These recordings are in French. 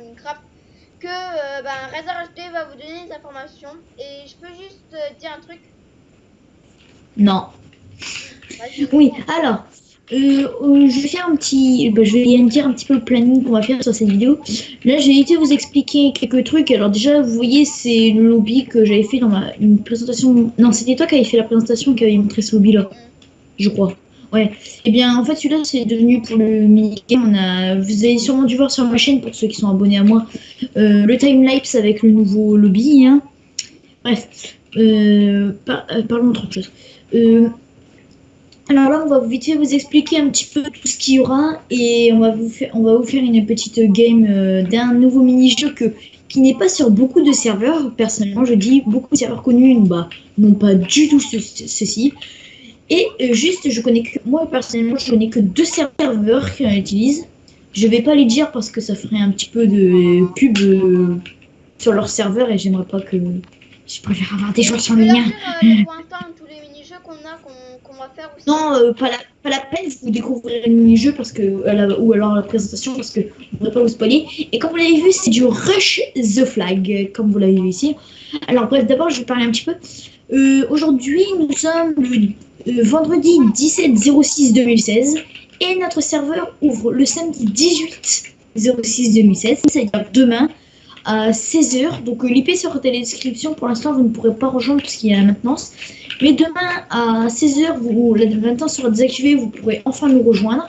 Minecraft que Razer HD va vous donner des informations. Et je peux juste dire un truc. Non. Vas-y. Oui, alors, je vais faire un petit, je vais dire un petit peu le planning qu'on va faire sur cette vidéo. Là, j'ai été vous expliquer quelques trucs. Alors déjà, vous voyez, c'est le lobby que j'avais fait dans une présentation. Non, c'était toi qui avais fait la présentation qui avait montré ce lobby-là, je crois. Ouais. Eh bien, en fait, celui-là, c'est devenu pour le mini-game. Vous avez sûrement dû voir sur ma chaîne, pour ceux qui sont abonnés à moi, le timelapse avec le nouveau lobby, hein. Bref, parlons d'autre chose. Alors là, on va vite fait vous expliquer un petit peu tout ce qu'il y aura et on va vous faire une petite game d'un nouveau mini-jeu qui n'est pas sur beaucoup de serveurs. Personnellement, je dis beaucoup de serveurs connus, non pas du tout ceci. Et juste, moi personnellement, je connais que 2 serveurs qui utilisent. Je vais pas les dire parce que ça ferait un petit peu de pub sur leur serveur et j'aimerais pas que. Je préfère avoir des joueurs sur le mien. Pour l'instant tous les mini-jeux qu'on va faire aussi. Non, pas la peine, vous découvrirez le mini-jeu parce que, ou alors la présentation parce que on ne pourrait pas vous spoiler. Et comme vous l'avez vu, c'est du Rush the Flag, comme vous l'avez vu ici. Alors bref, d'abord je vais parler un petit peu. Aujourd'hui, nous sommes le vendredi 17/06/2016 et notre serveur ouvre le samedi 18/06/2016, c'est-à-dire demain à 16h. Donc l'IP sera dans la description. Pour l'instant, vous ne pourrez pas rejoindre parce qu'il y a la maintenance. Mais demain à 16h, la maintenance sera désactivée, vous pourrez enfin nous rejoindre.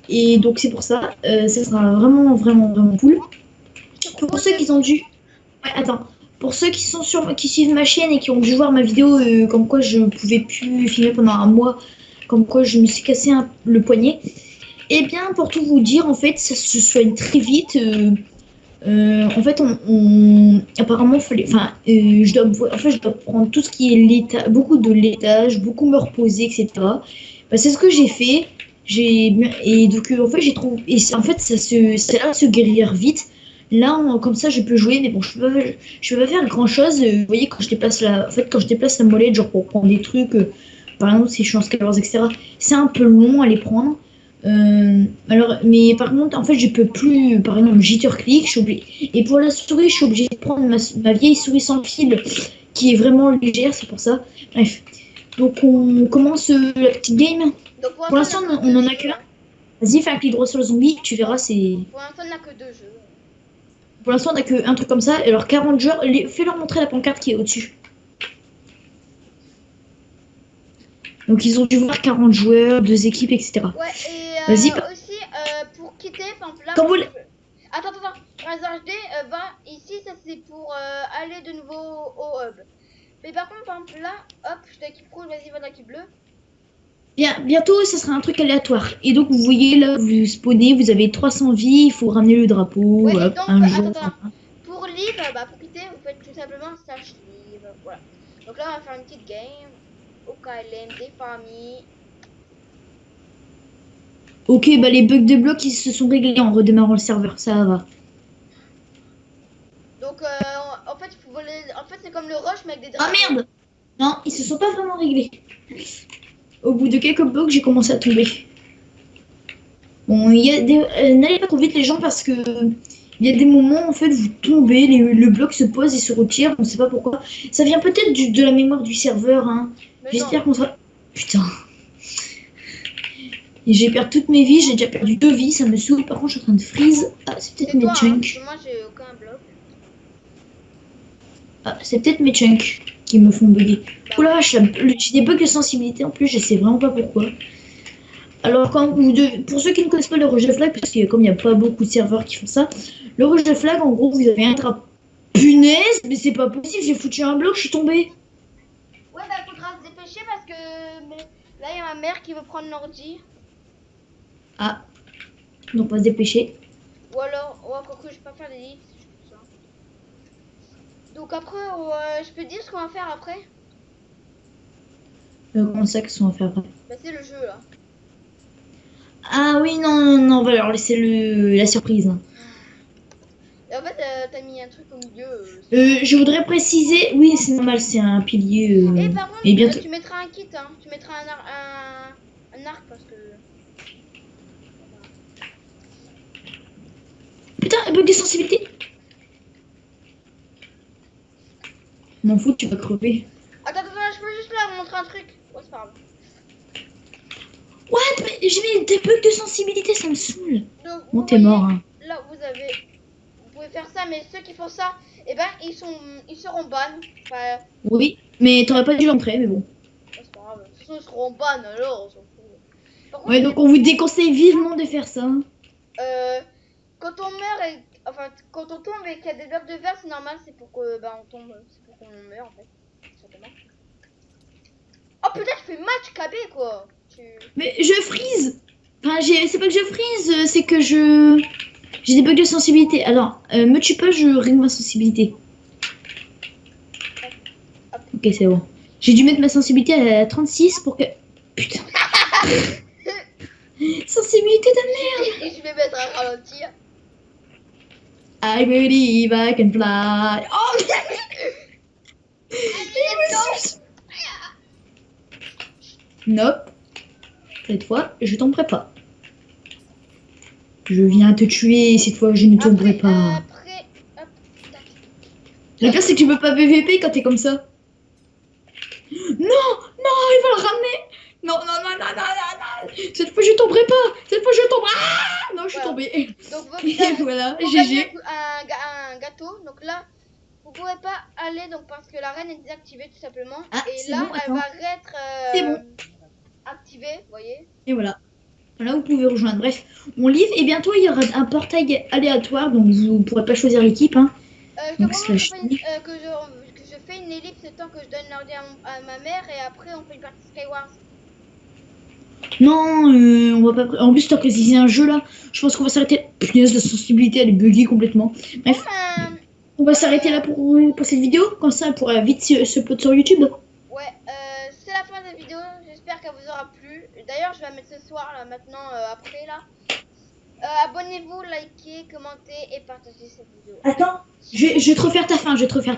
Et donc c'est pour ça, ça sera vraiment, vraiment, vraiment cool. Pour ceux qui ont dû... Ouais, attends. Pour ceux qui suivent ma chaîne et qui ont dû voir ma vidéo comme quoi je ne pouvais plus filmer pendant un mois, comme quoi je me suis cassé le poignet, eh bien pour tout vous dire, en fait, ça se soigne très vite. En fait, apparemment, je dois prendre tout ce qui est laitage, beaucoup de laitage, beaucoup me reposer, etc. C'est ce que j'ai fait. Et donc, en fait, j'ai trouvé, en fait, ça a l'air de se guérir vite. Là, comme ça, je peux jouer, mais bon, je peux pas faire grand chose. Vous voyez, quand je déplace la molette, genre pour prendre des trucs, par exemple, si je suis en Skywars, etc., c'est un peu long à les prendre. Mais par contre, en fait, je peux plus, par exemple, jitter-click, je suis obligée. Et pour la souris, je suis obligée de prendre ma vieille souris sans fil, qui est vraiment légère, c'est pour ça. Bref. Donc, on commence la petite game. Donc, pour l'instant, on en a que un. Vas-y, fais un clic droit sur le zombie, tu verras, c'est... Pour l'instant, on n'a que 2 jeux. Pour l'instant, on a qu'un truc comme ça. Alors, 40 joueurs, fais-leur montrer la pancarte qui est au-dessus. Donc, ils ont dû voir 40 joueurs, 2 équipes, etc. Ouais, et vas-y, aussi, pour quitter, enfin, là... Quand vous... Attends, Razer HD, ici, ça c'est pour aller de nouveau au hub. Mais par contre, par exemple, là, hop, je suis d'équipe rouge, vas-y, va d'équipe bleue. Bientôt, ça sera un truc aléatoire. Et donc, vous voyez, là, vous spawnez, vous avez 300 vies, il faut ramener le drapeau. Ouais, Hop, donc, un jour. attends. Pour live, pour quitter, vous faites tout simplement slash live. Voilà. Donc là, on va faire une petite game. Au KLM, des familles. Ok, les bugs de blocs, ils se sont réglés en redémarrant le serveur, ça va. Donc, en fait, il faut voler. En fait, c'est comme le rush, mais avec des drapeaux. Ah merde! Non, ils se sont pas vraiment réglés. Au bout de quelques blocs, j'ai commencé à tomber. Bon, n'allez pas trop vite les gens parce que il y a des moments en fait vous tombez, le bloc se pose et se retire, on sait pas pourquoi. Ça vient peut-être de la mémoire du serveur, hein. J'espère qu'on sera... Putain. Et j'ai perdu toutes mes vies, j'ai déjà perdu 2 vies, ça me saoule. Par contre, je suis en train de freeze. Ah, c'est peut-être mes chunks. Moi, j'ai aucun bloc. Ah, c'est peut-être mes chunks qui me font bugger. Oula, j'ai des bugs de sensibilité en plus, je sais vraiment pas pourquoi. Alors, pour ceux qui ne connaissent pas le Rush the Flag, parce que comme il n'y a pas beaucoup de serveurs qui font ça, le Rush the Flag, en gros, vous avez un drapeau. Punaise, mais c'est pas possible, j'ai foutu un bloc, je suis tombée. Ouais, il faudra se dépêcher parce que là, il y a ma mère qui veut prendre l'ordi. Ah, donc on va se dépêcher. Ou alors, encore que je vais pas faire des lits. Donc après, je peux dire ce qu'on va faire après. Comment ça, qu'est-ce qu'on va faire après? C'est le jeu, là. Ah oui, non, on va leur laisser la surprise. Hein. Et en fait, t'as mis un truc au milieu. Je voudrais préciser, oui, c'est normal, c'est un pilier. Et par contre, tu mettras un kit, hein. Tu mettras un arc parce que... putain, bug de sensibilité. M'en fous, tu vas crever. Attends, je peux juste là montrer un truc. Ouais, c'est pas grave. What? Mais j'ai mis des bugs de sensibilité, ça me saoule. Donc, Bon, vous t'es voyez, mort, hein. Là, vous pouvez faire ça, mais ceux qui font ça, eh ben, ils seront ban. Enfin, Oui, mais t'aurais pas dû l'entrer, mais bon. c'est pas grave. De toute façon, ils seront ban alors, on s'en fout. Par contre, Ouais, donc on vous déconseille vivement de faire ça. quand on meurt et quand on tombe et qu'il y a des blocs de verre, c'est normal, c'est pour que on tombe, c'est pour qu'on meurt en fait. Simplement. Oh putain, tu fais match KB quoi. Mais je freeze. Enfin, c'est pas que je freeze, c'est que j'ai des bugs de sensibilité. Alors, me tue pas, je règle ma sensibilité. Ok, c'est bon. J'ai dû mettre ma sensibilité à 36 pour que... Putain. Sensibilité de merde. Je vais mettre un ralenti. I believe I can fly. Oh, nope. Cette fois, je tomberai pas. Je viens te tuer, cette fois je ne tomberai pas. Après, hop, tac. Le pire c'est que tu peux pas PVP quand t'es comme ça. Non, non, il va le ramener. Non, non, non, non, non, non, non. Cette fois je tomberai pas. Cette fois je tomberai. Ah non, je suis tombée. Donc Et voilà, vous GG. gagnez un gâteau. Donc là, vous pouvez pas aller donc parce que la reine est désactivée tout simplement. Ah, et c'est là, bon, elle attends. va être C'est bon. activée, vous voyez. Et voilà. Là, vous pouvez rejoindre. Bref, mon livre. Et bientôt, il y aura un portail aléatoire. Donc, vous pourrez pas choisir l'équipe. Hein. Je Donc, te slash propose que je fais une ellipse le temps que je donne l'ordi à ma mère et après on fait une partie Skywars. Non, on va pas. En plus, tant que c'est un jeu là, je pense qu'on va s'arrêter. Punaise, la sensibilité, elle est buggée complètement. Bref, on va s'arrêter là pour cette vidéo. Comme ça, elle pourra vite se upload sur YouTube. Ouais, c'est la fin de la vidéo. J'espère qu'elle vous aura plu. D'ailleurs, je vais la mettre ce soir là, maintenant, après là. Abonnez-vous, likez, commentez et partagez cette vidéo. Attends, je vais te refaire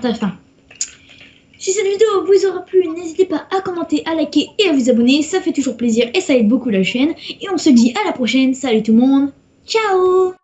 ta fin. Si cette vidéo vous aura plu, n'hésitez pas à commenter, à liker et à vous abonner. Ça fait toujours plaisir et ça aide beaucoup la chaîne. Et on se dit à la prochaine. Salut tout le monde. Ciao.